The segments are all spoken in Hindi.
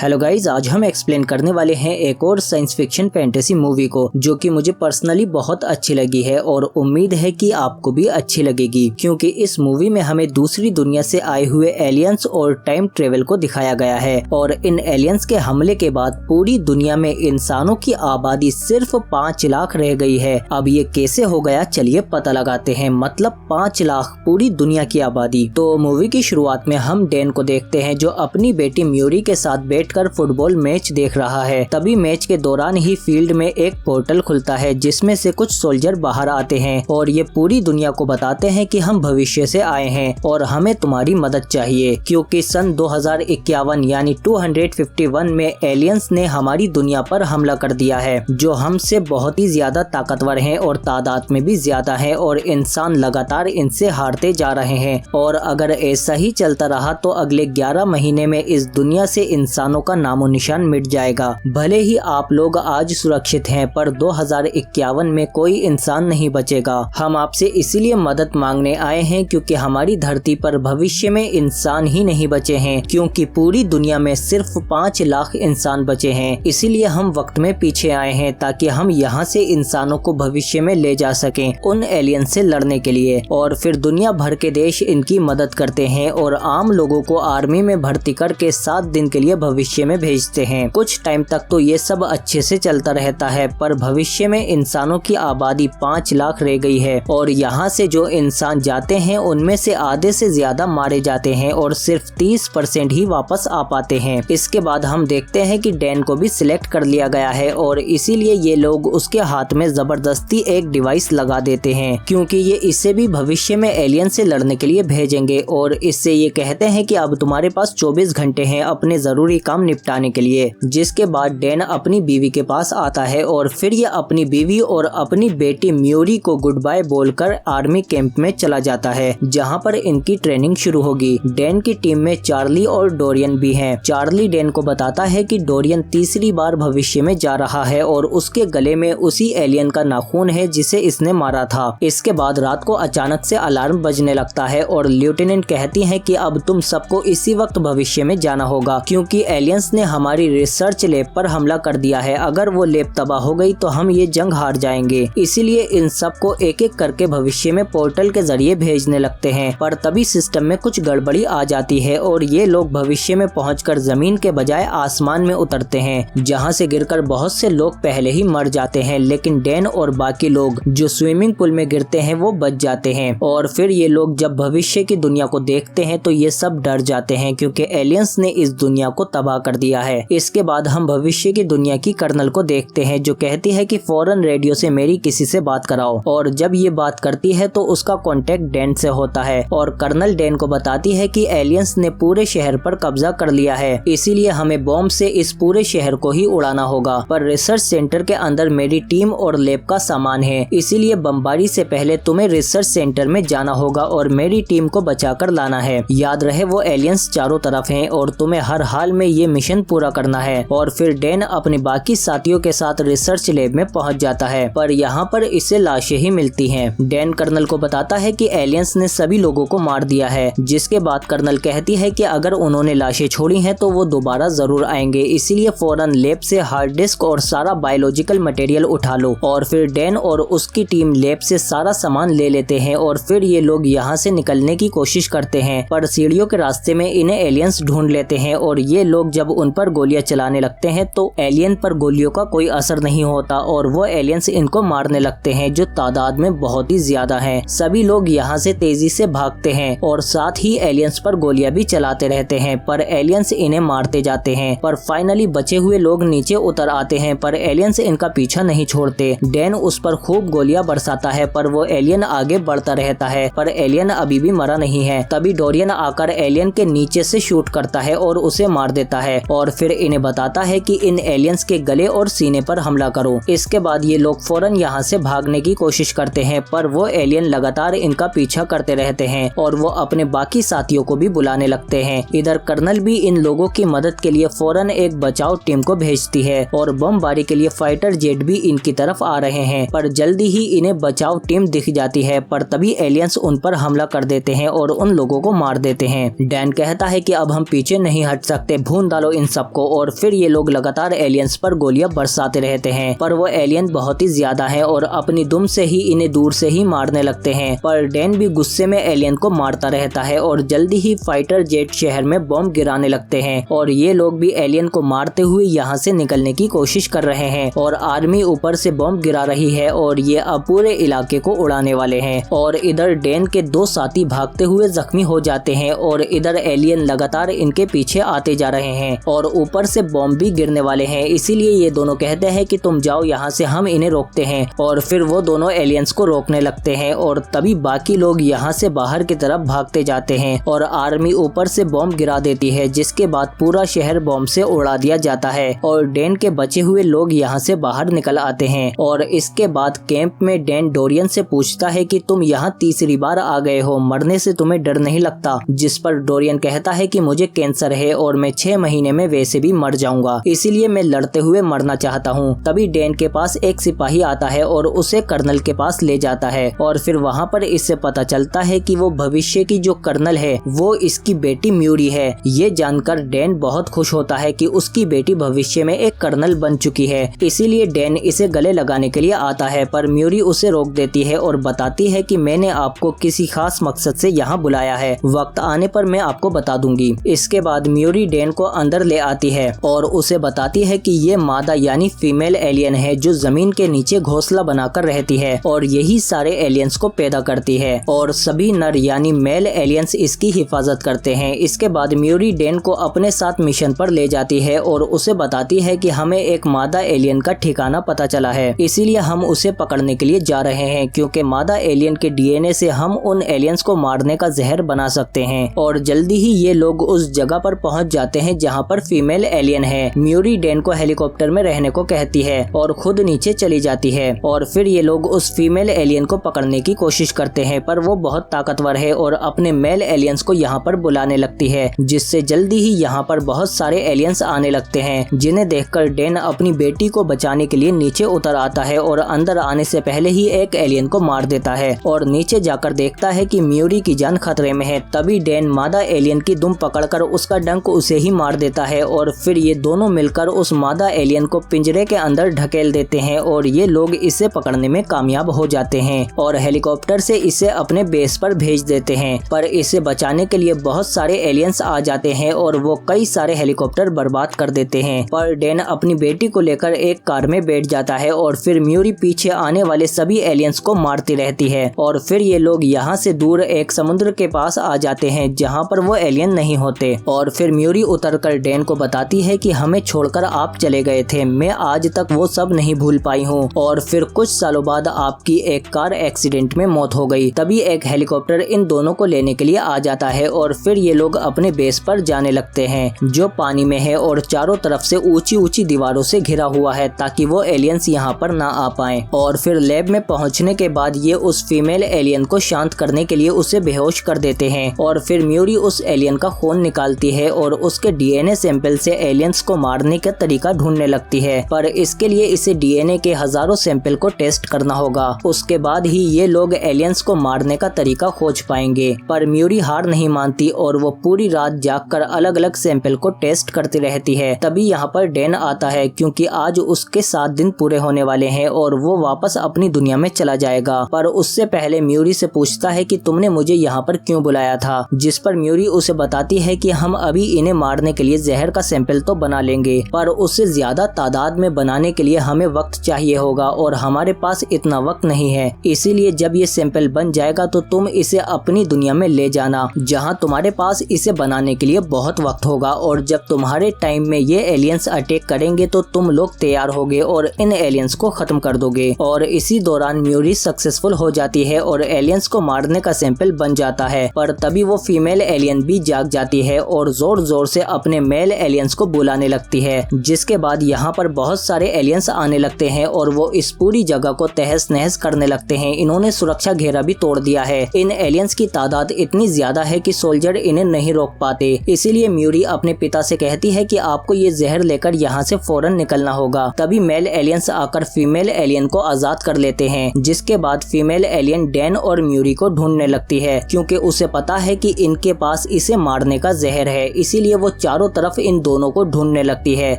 हेलो गाइज, आज हम एक्सप्लेन करने वाले हैं एक और साइंस फिक्शन फैंटेसी मूवी को जो कि मुझे पर्सनली बहुत अच्छी लगी है और उम्मीद है कि आपको भी अच्छी लगेगी, क्योंकि इस मूवी में हमें दूसरी दुनिया से आए हुए एलियंस और टाइम ट्रेवल को दिखाया गया है। और इन एलियंस के हमले के बाद पूरी दुनिया में इंसानों की आबादी सिर्फ 5 लाख रह गई है। अब ये कैसे हो गया, चलिए पता लगाते हैं। मतलब 5 लाख पूरी दुनिया की आबादी। तो मूवी की शुरुआत में हम डैन को देखते हैं जो अपनी बेटी म्यूरी के साथ बैठकर फुटबॉल मैच देख रहा है। तभी मैच के दौरान ही फील्ड में एक पोर्टल खुलता है जिसमें से कुछ सोल्जर बाहर आते हैं और ये पूरी दुनिया को बताते हैं कि हम भविष्य से आए हैं और हमें तुम्हारी मदद चाहिए, क्योंकि सन 2051 यानी 251 में एलियंस ने हमारी दुनिया पर हमला कर दिया है, जो हमसे बहुत ही ज्यादा ताकतवर हैं और तादाद में भी ज्यादा हैं और इंसान लगातार इनसे हारते जा रहे हैं। और अगर ऐसा ही चलता रहा तो अगले 11 महीने में इस दुनिया से इंसानों का नामो निशान मिट जाएगा। भले ही आप लोग आज सुरक्षित हैं, पर 2051 में कोई इंसान नहीं बचेगा। हम आपसे इसीलिए मदद मांगने आए हैं क्योंकि हमारी धरती पर भविष्य में इंसान ही नहीं बचे हैं, क्योंकि पूरी दुनिया में सिर्फ 5 लाख इंसान बचे हैं। इसीलिए हम वक्त में पीछे आए हैं ताकि हम यहाँ से इंसानों को भविष्य में ले जा सकें उन एलियन से लड़ने के लिए। और फिर दुनिया भर के देश इनकी मदद करते हैं और आम लोगों को आर्मी में भर्ती करके 7 दिन के लिए भविष्य में भेजते हैं। कुछ टाइम तक तो ये सब अच्छे से चलता रहता है, पर भविष्य में इंसानों की आबादी 5 लाख रह गई है और यहाँ से जो इंसान जाते हैं उनमें से आधे से ज्यादा मारे जाते हैं और सिर्फ 30% ही वापस आ पाते हैं। इसके बाद हम देखते हैं कि डैन को भी सिलेक्ट कर लिया गया है और इसीलिए ये लोग उसके हाथ में जबरदस्ती एक डिवाइस लगा देते हैं, क्योंकि ये इसे भी भविष्य में एलियन से लड़ने के लिए भेजेंगे। और इससे ये कहते हैं कि अब तुम्हारे पास 24 घंटे हैं अपने जरूरी काम निपटाने के लिए। जिसके बाद डैन अपनी बीवी के पास आता है और फिर ये अपनी बीवी और अपनी बेटी म्यूरी को गुड बाय बोलकर आर्मी कैंप में चला जाता है, जहां पर इनकी ट्रेनिंग शुरू होगी। डैन की टीम में चार्ली और डोरियन भी हैं। चार्ली डैन को बताता है कि डोरियन तीसरी बार भविष्य में जा रहा है और उसके गले में उसी एलियन का नाखून है जिसे इसने मारा था। इसके बाद रात को अचानक से अलार्म बजने लगता है और लेफ्टिनेंट कहती है कि अब तुम सबको इसी वक्त भविष्य में जाना होगा, क्योंकि एलियंस ने हमारी रिसर्च लैब पर हमला कर दिया है। अगर वो लैब तबाह हो गई तो हम ये जंग हार जाएंगे। इसीलिए इन सबको एक एक करके भविष्य में पोर्टल के जरिए भेजने लगते हैं। पर तभी सिस्टम में कुछ गड़बड़ी आ जाती है और ये लोग भविष्य में पहुंचकर जमीन के बजाय आसमान में उतरते हैं, जहां से गिरकर बहुत से लोग पहले ही मर जाते हैं। लेकिन डैन और बाकी लोग जो स्विमिंग पूल में गिरते हैं वो बच जाते हैं। और फिर ये लोग जब भविष्य की दुनिया को देखते हैं तो ये सब डर जाते हैं, क्योंकि एलियंस ने इस दुनिया को तबाह कर दिया है। इसके बाद हम भविष्य की दुनिया की कर्नल को देखते हैं जो कहती है कि फौरन रेडियो से मेरी किसी से बात कराओ। और जब ये बात करती है तो उसका कांटेक्ट डैन से होता है और कर्नल डैन को बताती है कि एलियंस ने पूरे शहर पर कब्जा कर लिया है, इसीलिए हमें बॉम्ब से इस पूरे शहर को ही उड़ाना होगा। पर रिसर्च सेंटर के अंदर मेरी टीम और लैब का सामान है, इसीलिए बमबारी से पहले तुम्हें रिसर्च सेंटर में जाना होगा और मेरी टीम को बचाकर लाना है। याद रहे वो एलियंस चारों तरफ हैं और तुम्हें हर हाल में ये मिशन पूरा करना है। और फिर डैन अपने बाकी साथियों के साथ रिसर्च लैब में पहुंच जाता है, पर यहाँ पर इसे लाशें ही मिलती हैं। डैन कर्नल को बताता है कि एलियंस ने सभी लोगों को मार दिया है, जिसके बाद कर्नल कहती है कि अगर उन्होंने लाशें छोड़ी हैं तो वो दोबारा जरूर आएंगे, इसीलिए फौरन लैब से हार्ड डिस्क और सारा बायोलॉजिकल मटेरियल उठा लो। और फिर डैन और उसकी टीम लैब से सारा सामान ले लेते हैं और फिर ये लोग यहाँ से निकलने की कोशिश करते हैं, पर सीढ़ियों के रास्ते में इन्हें एलियंस ढूंढ लेते हैं और ये लोग जब उन पर गोलियां चलाने लगते हैं तो एलियन पर गोलियों का कोई असर नहीं होता और वो एलियंस इनको मारने लगते हैं, जो तादाद में बहुत ही ज्यादा हैं। सभी लोग यहाँ से तेजी से भागते हैं और साथ ही एलियंस पर गोलियां भी चलाते रहते हैं, पर एलियंस इन्हें मारते जाते हैं। पर फाइनली बचे हुए लोग नीचे उतर आते हैं, पर एलियंस इनका पीछा नहीं छोड़ते। डैन उस पर खूब गोलियां बरसाता है, पर वो एलियन आगे बढ़ता रहता है, पर एलियन अभी भी मरा नहीं है। तभी डोरियन आकर एलियन के नीचे से शूट करता है और उसे मार देता है और फिर इन्हें बताता है कि इन एलियंस के गले और सीने पर हमला करो। इसके बाद ये लोग फौरन यहाँ से भागने की कोशिश करते हैं, पर वो एलियन लगातार इनका पीछा करते रहते हैं और वो अपने बाकी साथियों को भी बुलाने लगते हैं। इधर कर्नल भी इन लोगों की मदद के लिए फौरन एक बचाव टीम को भेजती है और बमबारी के लिए फाइटर जेट भी इनकी तरफ आ रहे हैं, पर जल्दी ही इन्हें बचाव टीम दिख जाती है। पर तभी एलियंस उन पर हमला कर देते हैं और उन लोगों को मार देते हैं। डैन कहता है कि अब हम पीछे नहीं हट सकते, भून डालो इन सबको। और फिर ये लोग लगातार एलियंस पर गोलियां बरसाते रहते हैं, पर वो एलियन बहुत ही ज्यादा है और अपनी दुम से ही इन्हें दूर से ही मारने लगते हैं। पर डैन भी गुस्से में एलियन को मारता रहता है और जल्दी ही फाइटर जेट शहर में बॉम्ब गिराने लगते हैं और ये लोग भी एलियन को मारते हुए यहाँ से निकलने की कोशिश कर रहे हैं। और आर्मी ऊपर से बॉम्ब गिरा रही है और ये अब पूरे इलाके को उड़ाने वाले हैं। और इधर डैन के दो साथी भागते हुए जख्मी हो जाते हैं और इधर एलियन लगातार इनके पीछे आते जा रहे हैं और ऊपर से बॉम्ब भी गिरने वाले हैं। इसीलिए ये दोनों कहते हैं कि तुम जाओ यहाँ से, हम इन्हें रोकते हैं। और फिर वो दोनों एलियंस को रोकने लगते हैं और तभी बाकी लोग यहाँ से बाहर की तरफ भागते जाते हैं और आर्मी ऊपर से बॉम्ब गिरा देती है, जिसके बाद पूरा शहर बॉम्ब से उड़ा दिया जाता है और डैन के बचे हुए लोग यहाँ से बाहर निकल आते हैं। और इसके बाद कैंप में डैन डोरियन से पूछता है कि तुम यहाँ तीसरी बार आ गए हो, मरने से तुम्हें डर नहीं लगता? जिस पर डोरियन कहता है कि मुझे कैंसर है और मैं 6 महीने में वैसे भी मर जाऊंगा, इसीलिए मैं लड़ते हुए मरना चाहता हूँ। तभी डैन के पास एक सिपाही आता है और उसे कर्नल के पास ले जाता है और फिर वहाँ पर इससे पता चलता है कि वो भविष्य की जो कर्नल है वो इसकी बेटी म्यूरी है। ये जानकर डैन बहुत खुश होता है कि उसकी बेटी भविष्य में एक कर्नल बन चुकी है, इसीलिए डैन इसे गले लगाने के लिए आता है। पर म्यूरी उसे रोक देती है और बताती है कि मैंने आपको किसी खास मकसद से यहाँ बुलाया है, वक्त आने पर मैं आपको बता दूंगी। इसके बाद म्यूरी डैन को अंदर ले आती है और उसे बताती है कि ये मादा यानी फीमेल एलियन है जो जमीन के नीचे घोंसला बनाकर रहती है और यही सारे एलियंस को पैदा करती है और सभी नर यानी मेल एलियंस इसकी हिफाजत करते हैं। इसके बाद म्यूरी डैन को अपने साथ मिशन पर ले जाती है और उसे बताती है कि हमें एक मादा एलियन का ठिकाना पता चला है, इसीलिए हम उसे पकड़ने के लिए जा रहे हैं, क्योंकि मादा एलियन के डीएनए से हम उन एलियंस को मारने का जहर बना सकते हैं। और जल्दी ही ये लोग उस जगह पर पहुंच जाते हैं जहां पर फीमेल एलियन है। म्यूरी डैन को हेलीकॉप्टर में रहने को कहती है और खुद नीचे चली जाती है और फिर ये लोग उस फीमेल एलियन को पकड़ने की कोशिश करते हैं, पर वो बहुत ताकतवर है और अपने मेल एलियंस को यहाँ पर बुलाने लगती है, जिससे जल्दी ही यहाँ पर बहुत सारे एलियंस आने लगते हैं, जिन्हें देखकर डैन अपनी बेटी को बचाने के लिए नीचे उतर आता है और अंदर आने से पहले ही एक एलियन को मार देता है और नीचे जाकर देखता है कि म्यूरी की जान खतरे में है। तभी डैन मादा एलियन की दुम पकड़कर उसका डंक उसे ही मार देता है और फिर ये दोनों मिलकर उस मादा एलियन को पिंजरे के अंदर ढकेल देते हैं और ये लोग इसे पकड़ने में कामयाब हो जाते हैं और हेलीकॉप्टर से इसे अपने बेस पर भेज देते हैं। पर इसे बचाने के लिए बहुत सारे एलियंस आ जाते हैं और वो कई सारे हेलीकॉप्टर बर्बाद कर देते हैं। पर डैन अपनी बेटी को लेकर एक कार में बैठ जाता है और फिर म्यूरी पीछे आने वाले सभी एलियंस को मारती रहती है और फिर ये लोग यहाँ से दूर एक समुद्र के पास आ जाते हैं जहाँ पर वो एलियन नहीं होते। और फिर म्यूरी उतरकर डैन को बताती है कि हमें छोड़कर आप चले गए थे, मैं आज तक वो सब नहीं भूल पाई हूँ। और फिर कुछ सालों बाद आपकी एक कार एक्सीडेंट में मौत हो गई। तभी एक हेलीकॉप्टर इन दोनों को लेने के लिए आ जाता है और फिर ये लोग अपने बेस पर जाने लगते हैं, जो पानी में है और चारों तरफ से ऊंची ऊंची दीवारों से घिरा हुआ है ताकि वो एलियंस यहाँ पर ना आ पाए। और फिर लैब में पहुँचने के बाद ये उस फीमेल एलियन को शांत करने के लिए उसे बेहोश कर देते हैं और फिर म्यूरी उस एलियन का खून निकालती है और उसके डीएनए सैंपल से एलियंस को मारने का तरीका ढूंढने लगती है। पर इसके लिए इसे डीएनए के हजारों सैंपल को टेस्ट करना होगा, उसके बाद ही ये लोग एलियंस को मारने का तरीका खोज पाएंगे। पर म्यूरी हार नहीं मानती और वो पूरी रात जागकर अलग अलग सैंपल को टेस्ट करती रहती है। तभी यहाँ पर डैन आता है, क्योंकि आज उसके 7 दिन पूरे होने वाले हैं और वो वापस अपनी दुनिया में चला जाएगा। पर उससे पहले म्यूरी से पूछता है कि तुमने मुझे यहाँ पर क्यों बुलाया था, जिस पर म्यूरी उसे बताती है कि हम अभी इन्हें मारने के लिए जहर का सैंपल तो बना लेंगे, पर उससे ज्यादा तादाद में बनाने के लिए हमें वक्त चाहिए होगा और हमारे पास इतना वक्त नहीं है। इसीलिए जब ये सैंपल बन जाएगा तो तुम इसे अपनी दुनिया में ले जाना, जहाँ तुम्हारे पास इसे बनाने के लिए बहुत वक्त होगा। और जब तुम्हारे टाइम में ये एलियंस अटैक करेंगे तो तुम लोग तैयार होगे और इन एलियंस को खत्म कर दोगे। और इसी दौरान म्यूरी सक्सेसफुल हो जाती है और एलियंस को मारने का सैंपल बन जाता है। पर तभी वो फीमेल एलियन भी जाग जाती है और जोर जोर से अपने मेल एलियंस को बुलाने लगती है, जिसके बाद यहाँ पर बहुत सारे एलियंस आने लगते हैं और वो इस पूरी जगह को तहस नहस करने लगते हैं। इन्होंने सुरक्षा घेरा भी तोड़ दिया है। इन एलियंस की तादाद इतनी ज्यादा है कि सोल्जर इन्हें नहीं रोक पाते। इसीलिए म्यूरी अपने पिता से कहती है कि आपको ये जहर लेकर यहाँ से फौरन निकलना होगा। तभी मेल एलियंस आकर फीमेल एलियन को आजाद कर लेते हैं, जिसके बाद फीमेल एलियन डैन और म्यूरी को ढूंढने लगती है, क्योंकि उसे पता है कि इनके पास इसे मारने का जहर है। इसीलिए वो चारों तरफ इन दोनों को ढूंढने लगती है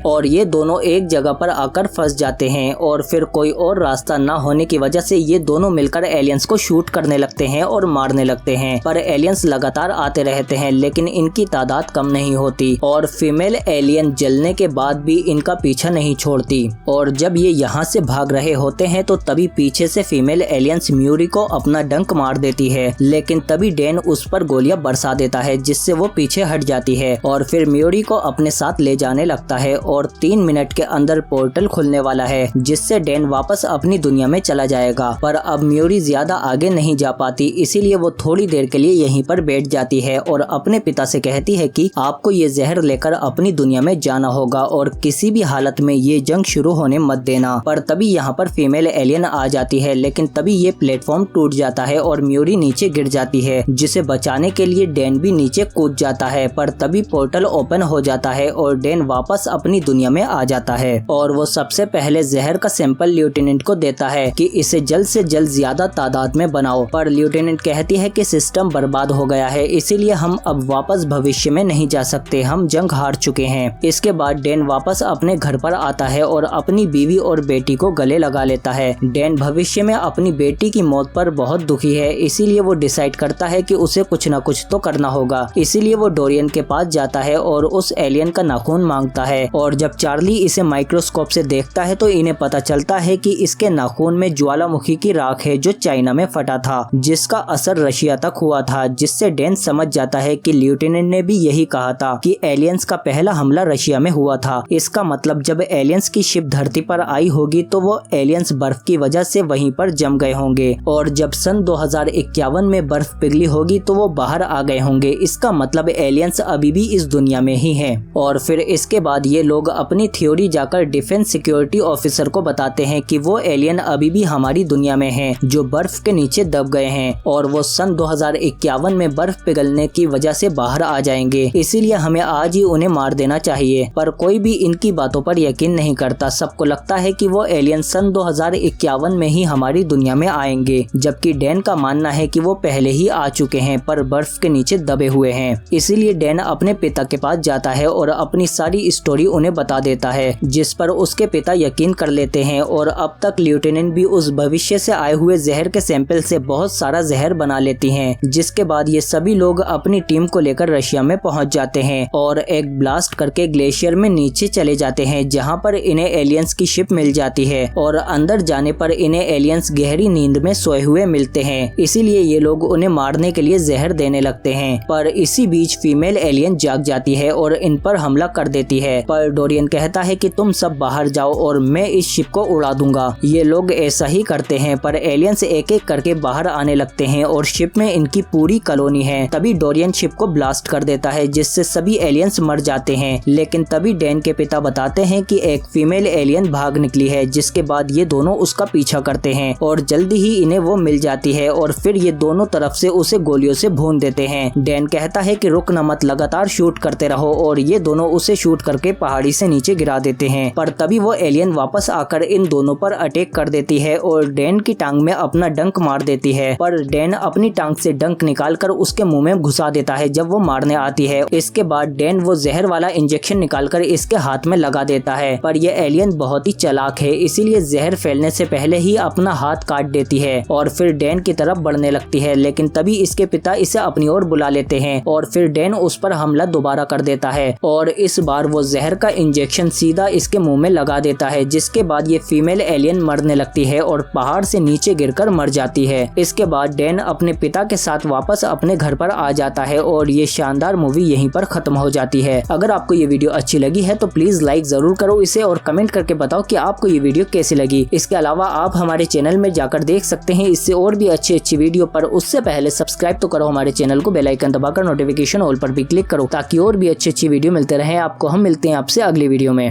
और ये दोनों एक जगह पर आकर फंस जाते हैं और फिर कोई और रास्ता न होने की वजह से ये दोनों मिलकर एलियंस को शूट करने लगते हैं और मारने लगते हैं। पर एलियंस लगातार आते रहते हैं लेकिन इनकी तादाद कम नहीं होती और फीमेल एलियन जलने के बाद भी इनका पीछा नहीं छोड़ती। और जब ये यहाँ से भाग रहे होते हैं तो तभी पीछे से फीमेल एलियंस म्यूरी को अपना डंक मार देती है, लेकिन तभी डैन उस पर गोलियां बरसा देता है जिससे वो पीछे हट जाती है और फिर म्यूरी को अपने साथ ले जाने लगता है और 3 मिनट के अंदर पोर्टल खुलने वाला है जिससे डैन वापस अपनी दुनिया में चला जाएगा। पर अब म्यूरी ज्यादा आगे नहीं जा पाती, इसीलिए वो थोड़ी देर के लिए यहीं पर बैठ जाती है और अपने पिता से कहती है कि आपको ये जहर लेकर अपनी दुनिया में जाना होगा और किसी भी हालत में ये जंग शुरू होने मत देना। पर तभी यहाँ पर फीमेल एलियन आ जाती है, लेकिन तभी ये प्लेटफॉर्म टूट जाता है और म्यूरी नीचे गिर जाती है, जिसे बचाने के लिए डैन भी नीचे कूद जाता है। पर तभी पोर्टल ओपन हो जाता है और डैन वापस अपनी दुनिया में आ जाता है और वो सबसे पहले जहर का सैंपल लेफ्टिनेंट को देता है कि इसे जल्द से जल्द ज्यादा तादाद में बनाओ। पर लेफ्टिनेंट कहती है कि सिस्टम बर्बाद हो गया है, इसीलिए हम अब वापस भविष्य में नहीं जा सकते, हम जंग हार चुके हैं। इसके बाद डैन वापस अपने घर पर आता है और अपनी बीवी और बेटी को गले लगा लेता है। डैन भविष्य में अपनी बेटी की मौत पर बहुत दुखी है, इसीलिए वो डिसाइड करता है कि उसे कुछ न कुछ तो करना होगा। इसीलिए वो डोरियन के पास जाता है और उस एलियन का नाखून मांगता है और जब चार्ली इसे माइक्रोस्कोप से देखता है तो इन्हें पता चलता है कि इसके नाखून में ज्वालामुखी की राख है जो चाइना में फटा था, जिसका असर रशिया तक हुआ था, जिससे डैन समझ जाता है कि लेफ्टिनेंट ने भी यही कहा था कि एलियंस का पहला हमला रशिया में हुआ था। इसका मतलब जब एलियंस की शिप धरती पर आई होगी तो वो एलियंस बर्फ की वजह से वहीं पर जम गए होंगे और जब सन 2051 में बर्फ पिघली होगी तो वो बाहर आ गए होंगे। इसका मतलब एलियंस अभी भी इस दुनिया में ही हैं। और फिर इसके बाद ये लोग अपनी थ्योरी जाकर डिफेंस सिक्योरिटी ऑफिसर को बताते हैं कि वो एलियन अभी भी हमारी दुनिया में हैं, जो बर्फ के नीचे दब गए हैं और वो सन 2051 में बर्फ पिघलने की वजह से बाहर आ जाएंगे, इसीलिए हमें आज ही उन्हें मार देना चाहिए। पर कोई भी इनकी बातों पर यकीन नहीं करता, सबको लगता है कि वो एलियन सन 2051 में ही हमारी दुनिया में आएंगे, जबकि डैन का मानना है कि वो पहले ही आ चुके हैं पर बर्फ के नीचे दबे हुए हैं। इसीलिए डैन अपने पिता के पास जाता है और अपनी सारी स्टोरी उन्हें बता देता है, जिस पर उसके पिता यकीन कर लेते हैं और अब तक लेफ्टिनेंट भी उस भविष्य से आए हुए जहर के सैंपल से बहुत सारा जहर बना लेती हैं। जिसके बाद ये सभी लोग अपनी टीम को लेकर रशिया में पहुंच जाते हैं और एक ब्लास्ट करके ग्लेशियर में नीचे चले जाते हैं, जहां पर इन्हें एलियंस की शिप मिल जाती है और अंदर जाने पर इन्हें एलियंस गहरी नींद में सोए हुए मिलते हैं। इसीलिए ये लोग उन्हें मारने के लिए जहर देने लगते हैं। पर इसी बीच फीमेल एलियन जाग जाती है और इन पर हमला कर देती है। पर डोरियन कहता है कि तुम सब बाहर जाओ और मैं इस शिप को उड़ा दूंगा। ये लोग ऐसा ही करते हैं पर एलियंस एक एक करके बाहर आने लगते हैं और शिप में इनकी पूरी कॉलोनी है। तभी डोरियन शिप को ब्लास्ट कर देता है जिससे सभी एलियंस मर जाते हैं। लेकिन तभी डैन के पिता बताते हैं कि एक फीमेल एलियन भाग निकली है, जिसके बाद ये दोनों उसका पीछा करते हैं और जल्दी ही इन्हें वो मिल जाती है और फिर ये दोनों तरफ से उसे गोलियों से भून देते हैं। डैन कहता है कि रुक न मत, लगातार शूट करते रहो और ये दोनों उसे शूट करके पहाड़ी से नीचे गिरा देते हैं। पर तभी वो एलियन वापस आकर इन दोनों पर अटैक कर देती है और डैन की टांग में अपना डंक मार देती है। पर डैन अपनी टांग से डंक निकालकर उसके मुंह में घुसा देता है जब वो मारने आती है। इसके बाद डैन वो जहर वाला इंजेक्शन निकालकर इसके हाथ में लगा देता है। पर यह एलियन बहुत ही चालाक है, इसीलिए जहर फैलने से पहले ही अपना हाथ काट देती है और फिर डैन की तरफ बढ़ने लगती है। लेकिन तभी इसके पिता इसे अपनी ओर बुला लेते हैं और फिर डैन उस पर हमला दोबारा कर देता है और इस बार वो जहर का इंजेक्शन सीधा इसके मुंह में लगा देता है, जिसके बाद ये फीमेल एलियन मरने लगती है और पहाड़ से नीचे गिरकर मर जाती है। इसके बाद डैन अपने पिता के साथ वापस अपने घर पर आ जाता है और ये शानदार मूवी यहीं पर खत्म हो जाती है। अगर आपको ये वीडियो अच्छी लगी है तो प्लीज लाइक जरूर करो इसे और कमेंट करके बताओ कि आपको ये वीडियो कैसी लगी। इसके अलावा आप हमारे चैनल में जाकर देख सकते हैं इससे और भी अच्छी वीडियो, पर उससे पहले सब्सक्राइब तो करो हमारे चैनल को, बेल आइकन दबाकर नोटिफिकेशन ऑल पर भी क्लिक करो ताकि और भी अच्छी वीडियो मिलते रहे आपको। हम मिलते हैं आपसे अगली वीडियो में।